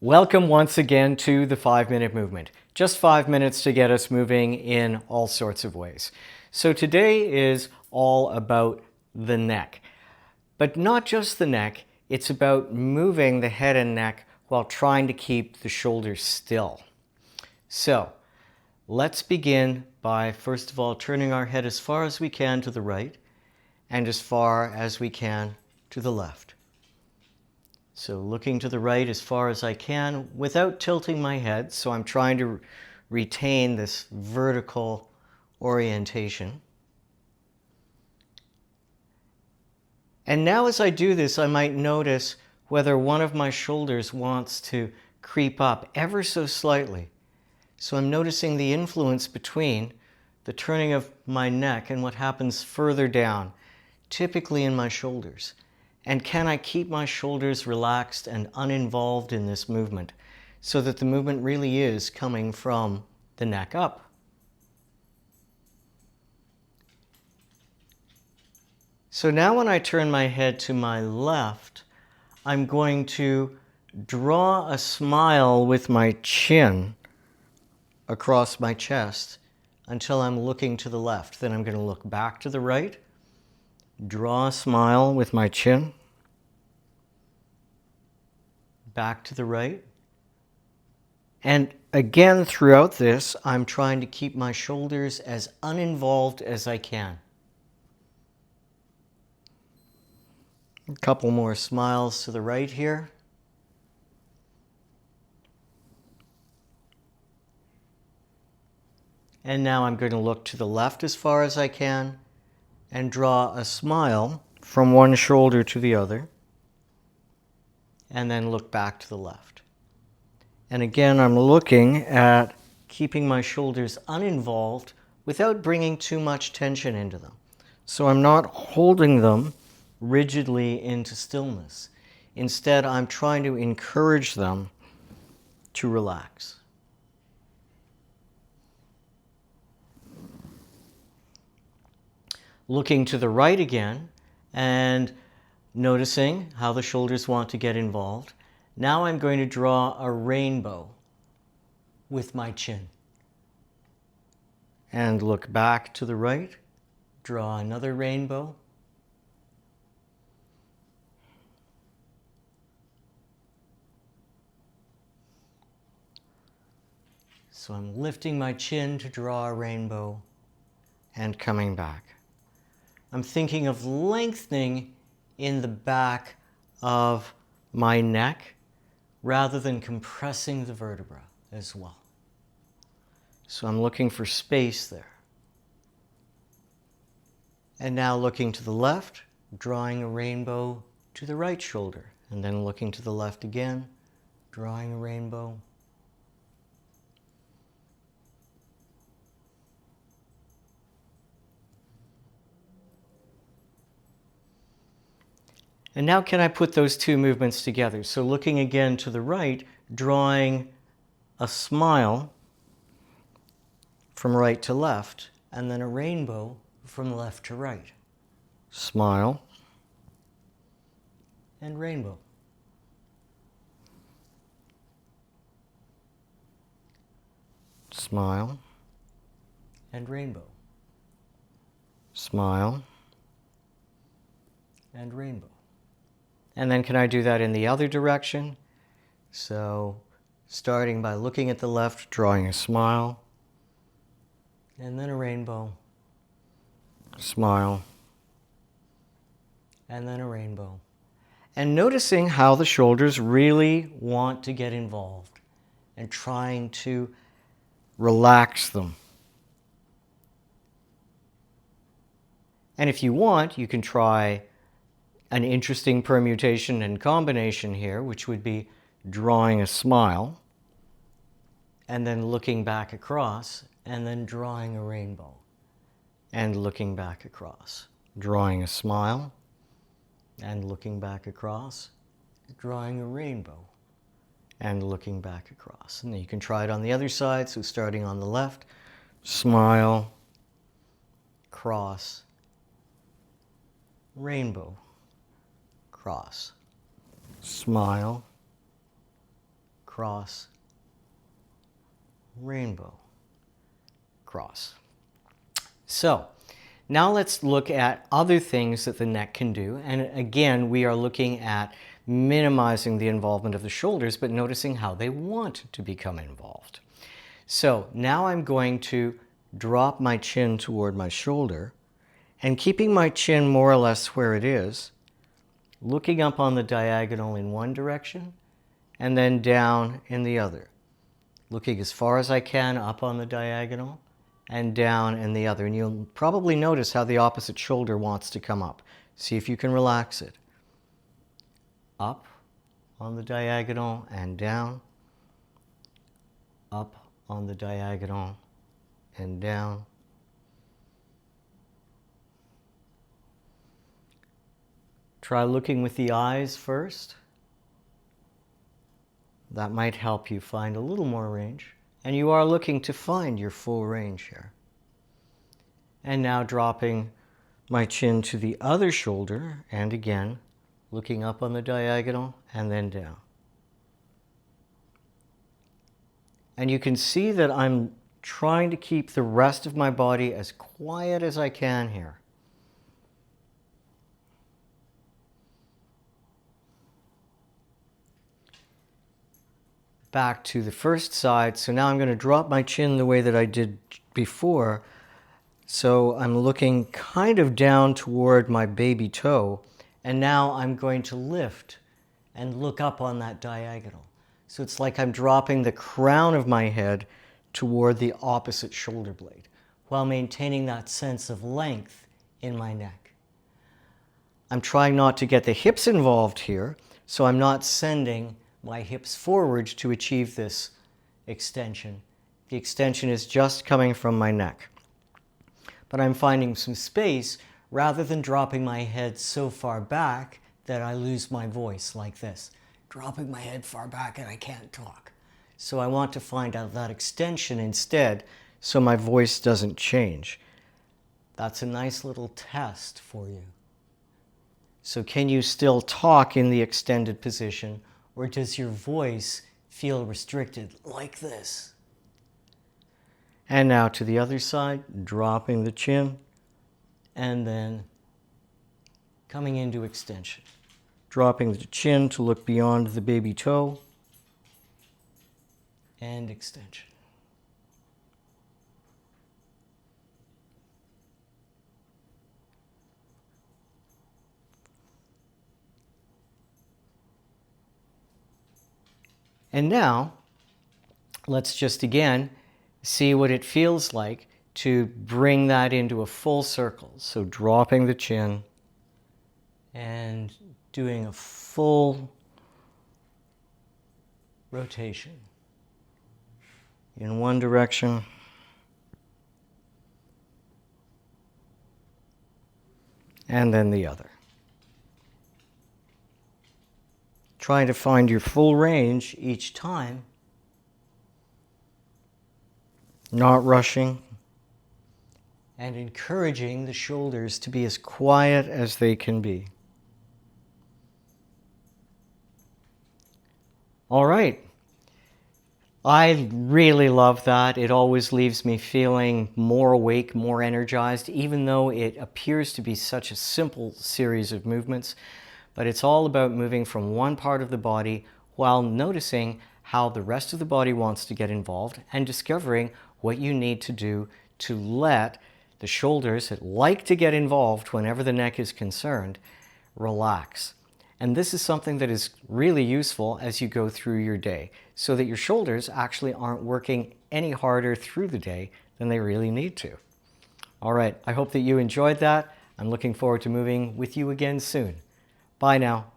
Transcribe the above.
Welcome once again to the 5-Minute Movement. Just 5 minutes to get us moving in all sorts of ways. So today is all about the neck. But not just the neck, it's about moving the head and neck while trying to keep the shoulders still. So let's begin by first of all turning our head as far as we can to the right and as far as we can to the left. So looking to the right as far as I can without tilting my head, so I'm trying to retain this vertical orientation. And now as I do this, I might notice whether one of my shoulders wants to creep up ever so slightly. So I'm noticing the influence between the turning of my neck and what happens further down, typically in my shoulders. And can I keep my shoulders relaxed and uninvolved in this movement so that the movement really is coming from the neck up? So now when I turn my head to my left, I'm going to draw a smile with my chin across my chest until I'm looking to the left. Then I'm going to look back to the right, draw a smile with my chin, back to the right. And again, throughout this, I'm trying to keep my shoulders as uninvolved as I can. A couple more smiles to the right here. And now I'm going to look to the left as far as I can and draw a smile from one shoulder to the other. And then look back to the left. And again, I'm looking at keeping my shoulders uninvolved without bringing too much tension into them. So I'm not holding them rigidly into stillness. Instead, I'm trying to encourage them to relax. Looking to the right again and noticing how the shoulders want to get involved. Now I'm going to draw a rainbow with my chin. And look back to the right, draw another rainbow. So I'm lifting my chin to draw a rainbow and coming back. I'm thinking of lengthening in the back of my neck rather than compressing the vertebra as well. So I'm looking for space there. And now looking to the left, drawing a rainbow to the right shoulder, and then looking to the left again, drawing a rainbow. And now can I put those two movements together? So looking again to the right, drawing a smile from right to left, and then a rainbow from left to right. Smile and rainbow. Smile and rainbow. Smile and rainbow. And then can I do that in the other direction? So starting by looking at the left, drawing a smile, and then a rainbow, smile, and then a rainbow. And noticing how the shoulders really want to get involved and trying to relax them. And if you want, you can try an interesting permutation and combination here, which would be drawing a smile and then looking back across and then drawing a rainbow and looking back across. Drawing a smile and looking back across, drawing a rainbow and looking back across. And then you can try it on the other side. So starting on the left, smile, cross, rainbow, cross, smile, cross, rainbow, cross. So now let's look at other things that the neck can do. And again, we are looking at minimizing the involvement of the shoulders, but noticing how they want to become involved. So now I'm going to drop my chin toward my shoulder and keeping my chin more or less where it is, looking up on the diagonal in one direction and then down in the other. Looking as far as I can up on the diagonal and down in the other. And you'll probably notice how the opposite shoulder wants to come up. See if you can relax it. Up on the diagonal and down. Up on the diagonal and down. Try looking with the eyes first. That might help you find a little more range. And you are looking to find your full range here. And now dropping my chin to the other shoulder, and again, looking up on the diagonal and then down. And you can see that I'm trying to keep the rest of my body as quiet as I can here. Back to the first side. So now I'm going to drop my chin the way that I did before. So I'm looking kind of down toward my baby toe. And now I'm going to lift and look up on that diagonal. So it's like I'm dropping the crown of my head toward the opposite shoulder blade while maintaining that sense of length in my neck. I'm trying not to get the hips involved here, so I'm not sending my hips forward to achieve this extension. The extension is just coming from my neck. But I'm finding some space rather than dropping my head so far back that I lose my voice like this. Dropping my head far back and I can't talk. So I want to find out that extension instead so my voice doesn't change. That's a nice little test for you. So can you still talk in the extended position, or does your voice feel restricted like this? And now to the other side, dropping the chin and then coming into extension. Dropping the chin to look beyond the baby toe and extension. And now, let's just again see what it feels like to bring that into a full circle. So dropping the chin and doing a full rotation in one direction and then the other. Trying to find your full range each time, not rushing, and encouraging the shoulders to be as quiet as they can be. All right. I really love that. It always leaves me feeling more awake, more energized, even though it appears to be such a simple series of movements. But it's all about moving from one part of the body while noticing how the rest of the body wants to get involved and discovering what you need to do to let the shoulders that like to get involved whenever the neck is concerned relax. And this is something that is really useful as you go through your day so that your shoulders actually aren't working any harder through the day than they really need to. All right, I hope that you enjoyed that. I'm looking forward to moving with you again soon. Bye now.